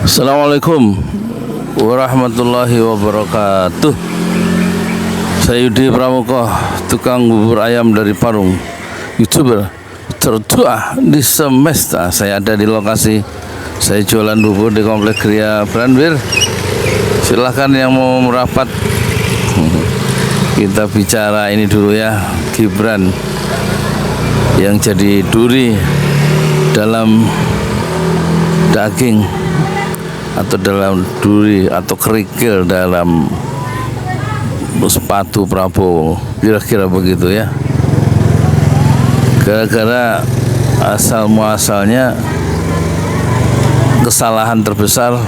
Assalamualaikum warahmatullahi wabarakatuh. Saya Yudi Pramuka, tukang bubur ayam dari Parung, YouTuber tertua di semesta. Saya ada di lokasi. Saya jualan bubur di Komplek Gria Branwir. Silahkan yang mau merapat. Kita bicara ini dulu ya, Gibran yang jadi duri dalam daging atau dalam duri atau kerikil dalam sepatu Prabowo, kira-kira begitu ya. Gara-gara asal muasalnya kesalahan terbesar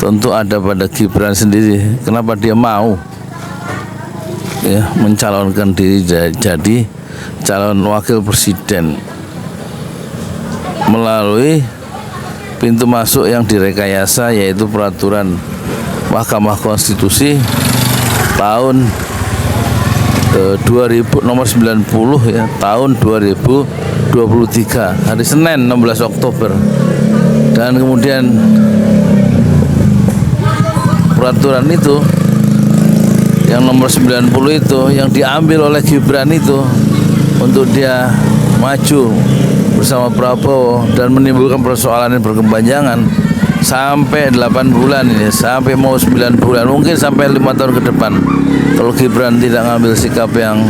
tentu ada pada Gibran sendiri. Kenapa dia mau ya mencalonkan diri jadi calon wakil presiden melalui pintu masuk yang direkayasa, yaitu peraturan Mahkamah Konstitusi tahun 2000 nomor 90 ya, tahun 2023 hari Senin 16 Oktober. Dan kemudian peraturan itu yang nomor 90 itu yang diambil oleh Gibran itu untuk dia maju bersama Prabowo dan menimbulkan persoalan yang berkepanjangan sampai 8 bulan ini, sampai mau 9 bulan, mungkin sampai 5 tahun ke depan kalau Gibran tidak ngambil sikap yang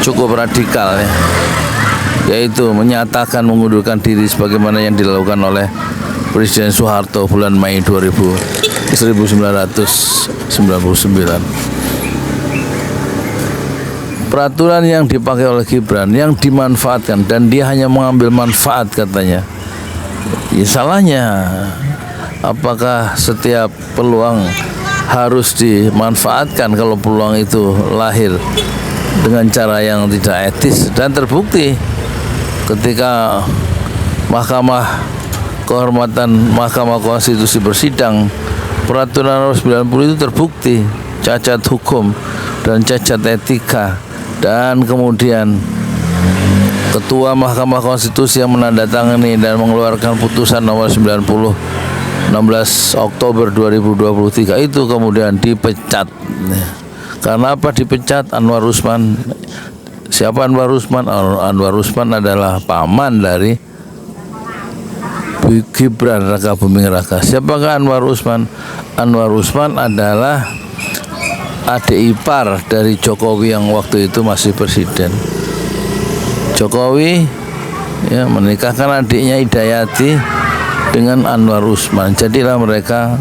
cukup radikal ya, yaitu menyatakan mengundurkan diri sebagaimana yang dilakukan oleh Presiden Soeharto bulan Mei 1999. Peraturan yang dipakai oleh Gibran yang dimanfaatkan, dan dia hanya mengambil manfaat katanya. Ya, salahnya apakah setiap peluang harus dimanfaatkan kalau peluang itu lahir dengan cara yang tidak etis? Dan terbukti ketika Mahkamah Kehormatan Mahkamah Konstitusi bersidang, peraturan nomor 90 itu terbukti cacat hukum dan cacat etika. Dan kemudian Ketua Mahkamah Konstitusi yang menandatangani dan mengeluarkan putusan nomor 90 16 Oktober 2023 itu kemudian dipecat. Karena apa dipecat? Anwar Usman. Siapa Anwar Usman? Anwar Usman adalah paman dari Gibran Raka Buming Raka. Siapakah Anwar Usman? Anwar Usman adalah adik ipar dari Jokowi yang waktu itu masih presiden. Jokowi ya menikahkan adiknya Hidayati dengan Anwar Usman. Jadilah mereka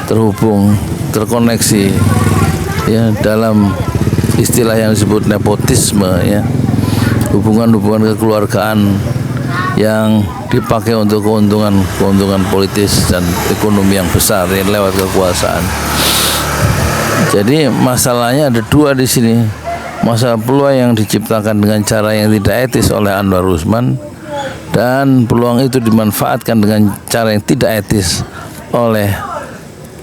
terhubung, terkoneksi ya, dalam istilah yang disebut nepotisme ya, hubungan-hubungan kekeluargaan yang dipakai untuk keuntungan politis dan ekonomi yang besar ya, lewat kekuasaan. Jadi masalahnya ada dua di sini. Masalah peluang yang diciptakan dengan cara yang tidak etis oleh Anwar Usman, dan peluang itu dimanfaatkan dengan cara yang tidak etis oleh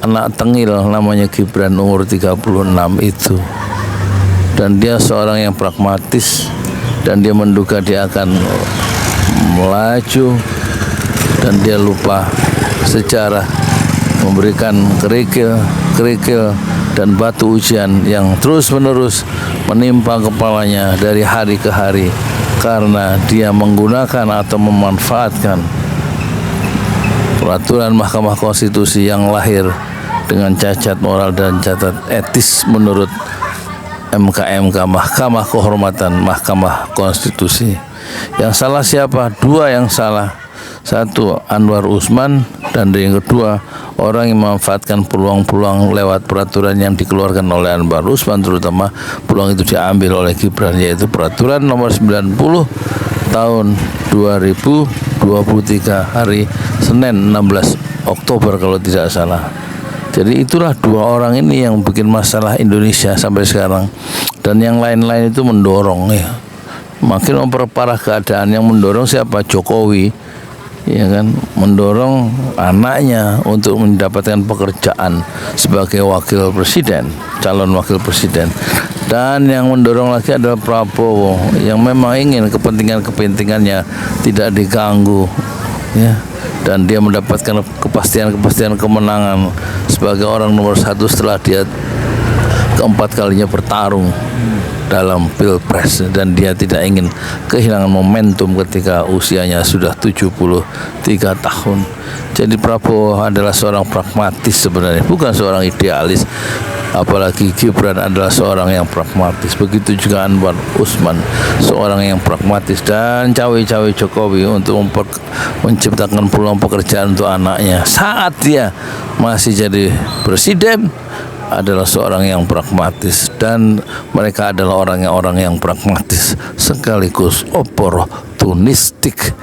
anak tengil namanya Gibran umur 36 itu. Dan dia seorang yang pragmatis, dan dia menduga dia akan melaju, dan dia lupa sejarah memberikan kerikil dan batu ujian yang terus-menerus menimpa kepalanya dari hari ke hari karena dia menggunakan atau memanfaatkan peraturan Mahkamah Konstitusi yang lahir dengan cacat moral dan cacat etis menurut MKMK, Mahkamah Kehormatan Mahkamah Konstitusi. Yang salah siapa? Dua yang salah. Satu, Anwar Usman, dan yang kedua, orang yang memanfaatkan peluang-peluang lewat peraturan yang dikeluarkan oleh Anwar Usman, terutama peluang itu diambil oleh Gibran, yaitu peraturan nomor 90 tahun 2023 hari Senin 16 Oktober kalau tidak salah. Jadi itulah dua orang ini yang bikin masalah Indonesia sampai sekarang, dan yang lain-lain itu mendorong ya, makin memperparah keadaan. Yang mendorong siapa? Jokowi, ya kan, mendorong anaknya untuk mendapatkan pekerjaan sebagai wakil presiden, calon wakil presiden. Dan yang mendorong lagi adalah Prabowo yang memang ingin kepentingan-kepentingannya tidak diganggu ya, dan dia mendapatkan kepastian kemenangan sebagai orang nomor 1 setelah dia keempat kalinya bertarung dalam pilpres, dan dia tidak ingin kehilangan momentum ketika usianya sudah 73 tahun. Jadi Prabowo adalah seorang pragmatis sebenarnya, bukan seorang idealis. Apalagi Gibran adalah seorang yang pragmatis. Begitu juga Anwar Usman, seorang yang pragmatis. Dan cawe-cawe Jokowi untuk menciptakan peluang pekerjaan untuk anaknya saat dia masih jadi presiden adalah seorang yang pragmatis, dan mereka adalah orang yang pragmatis sekaligus oportunistik.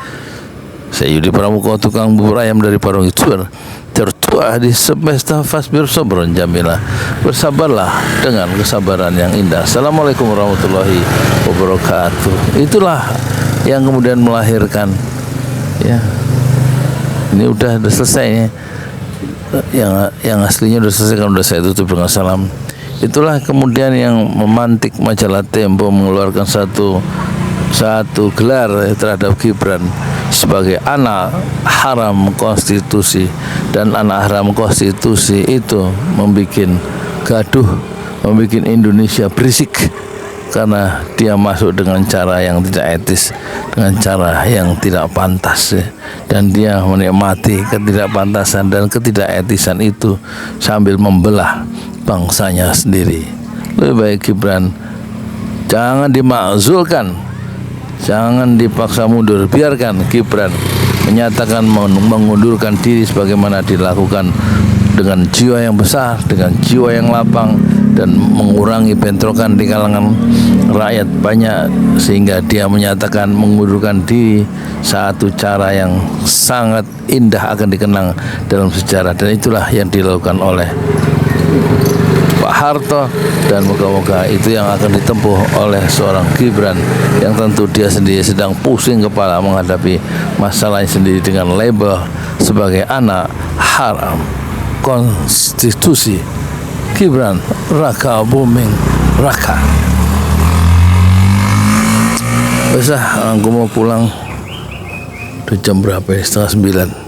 Saya Yudi Pramuko, tukang bubur ayam dari Parung Ituan, tertua di semesta fasbir sobron jamilah. Bersabarlah dengan kesabaran yang indah. Assalamualaikum warahmatullahi wabarakatuh. Itulah yang kemudian melahirkan, ya, ini udah selesai ya. Yang aslinya udah selesai, kan udah saya tutup dengan salam. Itulah kemudian yang memantik majalah Tempo mengeluarkan satu gelar terhadap Gibran sebagai anak haram konstitusi, dan anak haram konstitusi itu membuat gaduh, membuat Indonesia berisik karena dia masuk dengan cara yang tidak etis, dengan cara yang tidak pantas, dan dia menikmati ketidakpantasan dan ketidaketisan itu sambil membelah bangsanya sendiri. Lebih baik Gibran jangan dimakzulkan, jangan dipaksa mundur, biarkan Gibran menyatakan mengundurkan diri sebagaimana dilakukan dengan jiwa yang besar, dengan jiwa yang lapang, dan mengurangi bentrokan di kalangan rakyat banyak, sehingga dia menyatakan mengundurkan diri. Satu cara yang sangat indah akan dikenang dalam sejarah, dan itulah yang dilakukan oleh Pak Harto, dan moga-moga itu yang akan ditempuh oleh seorang Gibran yang tentu dia sendiri sedang pusing kepala menghadapi masalahnya sendiri dengan label sebagai anak haram konstitusi. Gibran Raka Buming Raka. Besah, aku mau pulang. Udah jam berapa ya? 8:30.